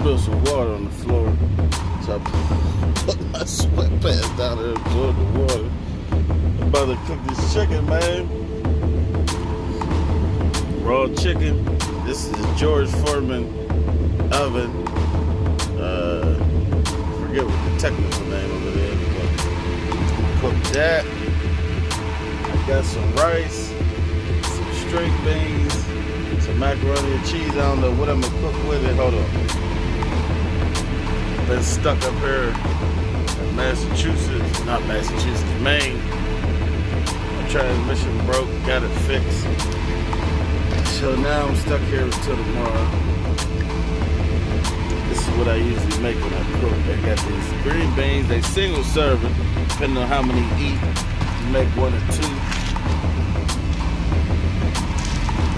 spilled some water on the floor, so I put my sweatpants down there to absorb the water. I'm about to cook this chicken, man. Raw chicken. This is George Foreman oven. Forget what the technical name of it is, but cook that. I got some rice, some string beans, some macaroni and cheese. I don't know what I'm gonna cook with it. Hold on. Been stuck up here in Massachusetts, not Massachusetts, Maine. My transmission broke, got it fixed. So now I'm stuck here until tomorrow. This is what I usually make when I cook. I got these green beans, they single serving, depending on how many you eat. You make one or two.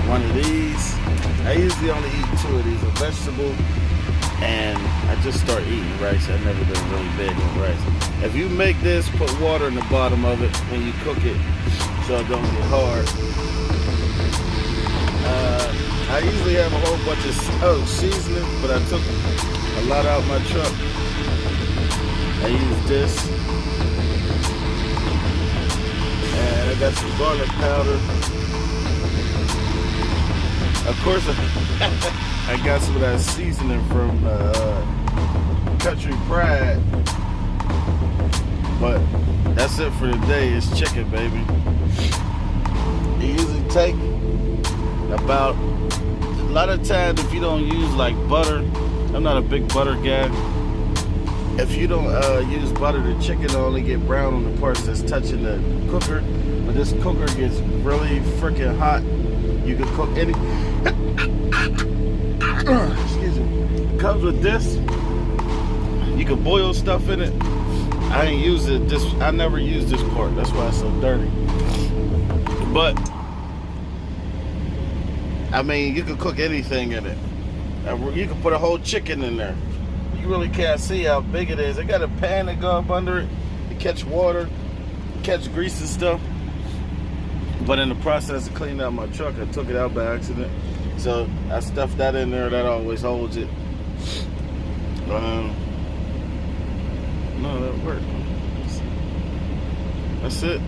One of these. I usually only eat two of these, a vegetable, and I just start eating rice. I've never been really big on rice. If you make this, put water in the bottom of it when you cook it so it don't get hard. I usually have a whole bunch of seasoning, but I took a lot out my truck. I used this. And I got some garlic powder. Of course, I got some of that seasoning from Country Pride. But that's it for today. It's chicken, baby. It usually take about, a lot of times if you don't use like butter, I'm not a big butter guy. If you don't use butter, the chicken will only get brown on the parts that's touching the cooker. But this cooker gets really freaking hot. You can cook any, excuse me. Comes with this. You can boil stuff in it. I ain't use it, I never use this part. That's why it's so dirty. But I mean, you can cook anything in it. You can put a whole chicken in there. You really can't see how big it is. I got a pan that go up under it to catch water, catch grease and stuff. But in the process of cleaning out my truck, I took it out by accident. So I stuffed that in there. That always holds it. No, that worked. That's it.